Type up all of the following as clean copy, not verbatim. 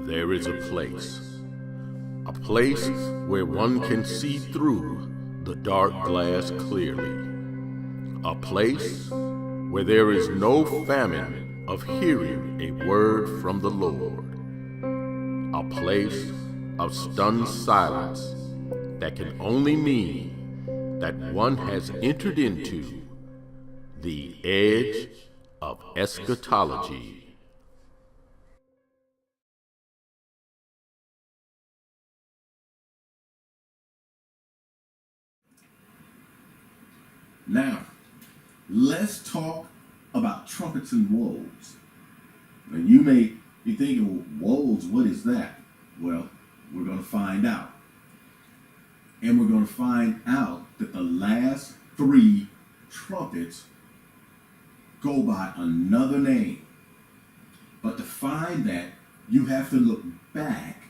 there is a place where one can see through the dark glass clearly, a place where there is no famine of hearing a word from the Lord, a place of stunned silence that can only mean that one has entered into the edge of eschatology. Now, let's talk about trumpets and woes. Now, you may be thinking, woes, what is that? Well, we're going to find out. And we're going to find out that the last three trumpets go by another name. But to find that, you have to look back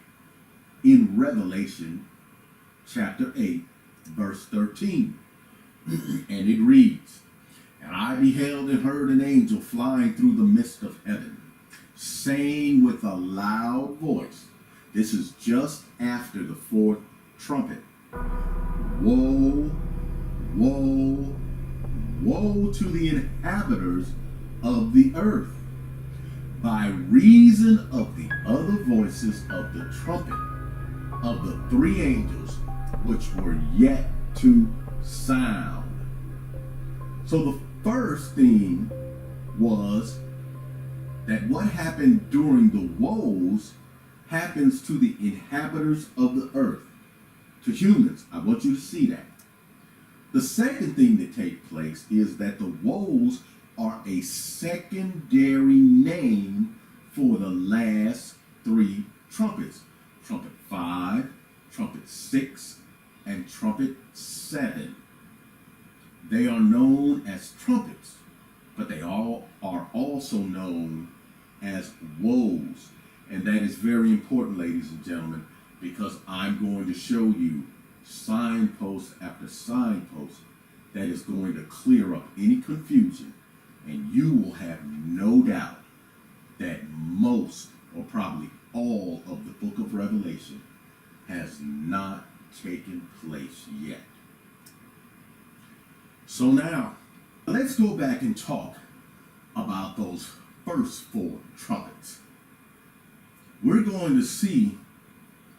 in Revelation chapter 8, verse 13. And it reads, "And I beheld and heard an angel flying through the midst of heaven, saying with a loud voice," this is just after the fourth trumpet, "Woe, woe, woe to the inhabitants of the earth, by reason of the other voices of the trumpet of the three angels which were yet to sound." So the first thing was that what happened during the woes happens to the inhabitants of the earth, to humans. I want you to see that. The second thing that takes place is that the woes are a secondary name for the last three trumpets. Trumpet 5, trumpet 6, and trumpet 7. They are known as trumpets, but they all are also known as woes. And that is very important, ladies and gentlemen, because I'm going to show you signpost after signpost that is going to clear up any confusion, and you will have no doubt that most, or probably all, of the book of Revelation has not taken place yet. So now, let's go back and talk about those first four trumpets. We're going to see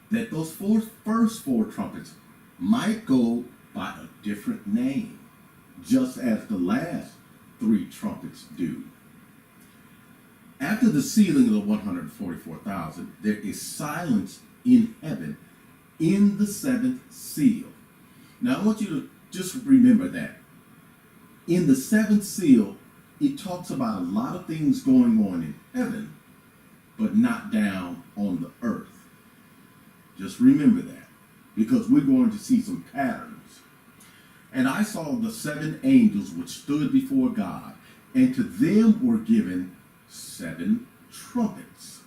that those first four trumpets might go by a different name, just as the last three trumpets do. After the sealing of the 144,000, there is silence in heaven in the seventh seal. Now I want you to just remember that. In the seventh seal, it talks about a lot of things going on in heaven, but not down on the earth. Just remember that, because we're going to see some patterns. "And I saw the seven angels which stood before God, and to them were given 7 trumpets."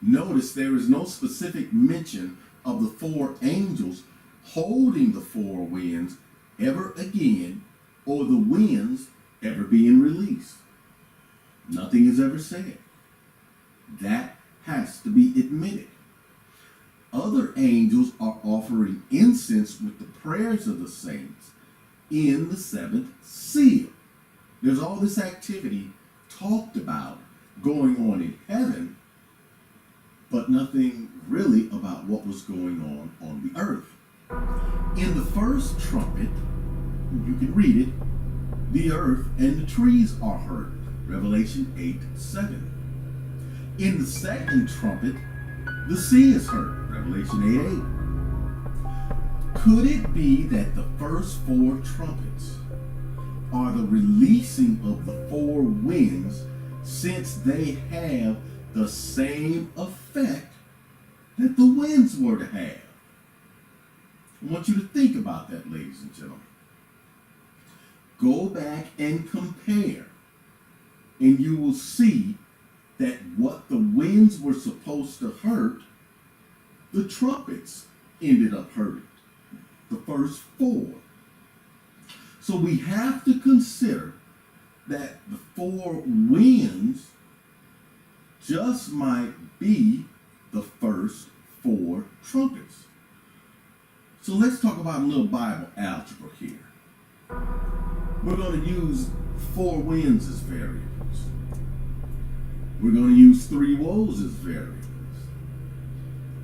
Notice there is no specific mention of the 4 angels holding the 4 winds ever again, or the winds ever being released. Nothing is ever said. That has to be admitted. Other angels are offering incense with the prayers of the saints in the 7th seal. There's all this activity talked about going on in heaven, but nothing really about what was going on the earth. In the first trumpet, you can read it, the earth and the trees are heard. Revelation 8:7. In the second trumpet, the sea is heard. Revelation 8:8. Could it be that the first 4 trumpets are the releasing of the 4 winds, since they have the same effect that the winds were to have? I want you to think about that, ladies and gentlemen. Go back and compare, and you will see that what the winds were supposed to hurt, the trumpets ended up hurting. The first 4. So we have to consider that the 4 winds just might be the first 4 trumpets. So let's talk about a little Bible algebra here. We're going to use 4 winds as variables. We're going to use 3 woes as variables.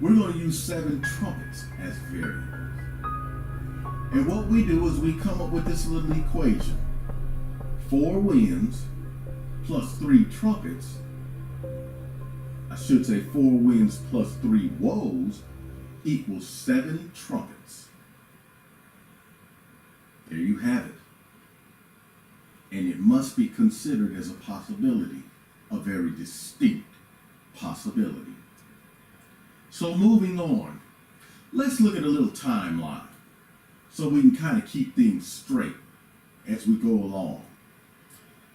We're going to use 7 trumpets as variables. And what we do is we come up with this little equation. 4 winds plus 3 trumpets. I should say 4 winds plus 3 woes equals 7 trumpets. There you have it. And it must be considered as a possibility, a very distinct possibility. So moving on, let's look at a little timeline so we can kind of keep things straight as we go along.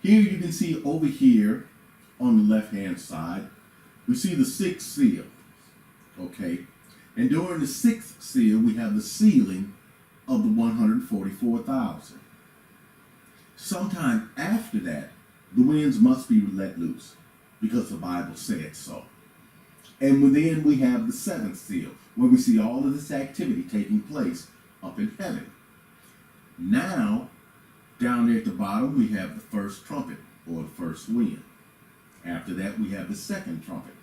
Here you can see over here on the left-hand side, we see the 6th seal, okay? And during the 6th seal, we have the sealing of the 144,000. Sometime after that, the winds must be let loose because the Bible said so. And then we have the 7th seal, where we see all of this activity taking place up in heaven. Now, down there at the bottom, we have the first trumpet, or the first wind. After that, we have the second trumpet,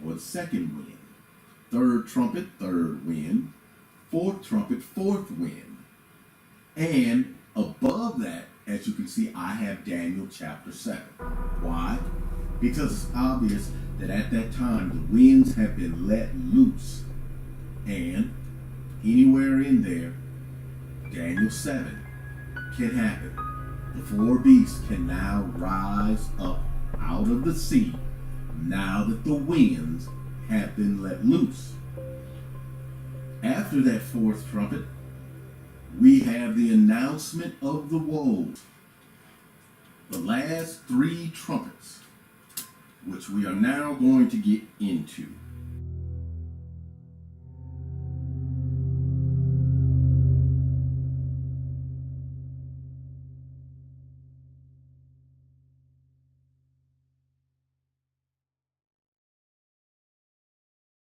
or the second wind. Third trumpet, third wind. Fourth trumpet, fourth wind. And above that, as you can see, I have Daniel chapter 7. Why? Because it's obvious that at that time, the winds have been let loose. And anywhere in there, Daniel 7 can happen. The 4 beasts can now rise up out of the sea now that the winds have been let loose. After that 4th trumpet, we have the announcement of the woes. The last 3 trumpets, which we are now going to get into.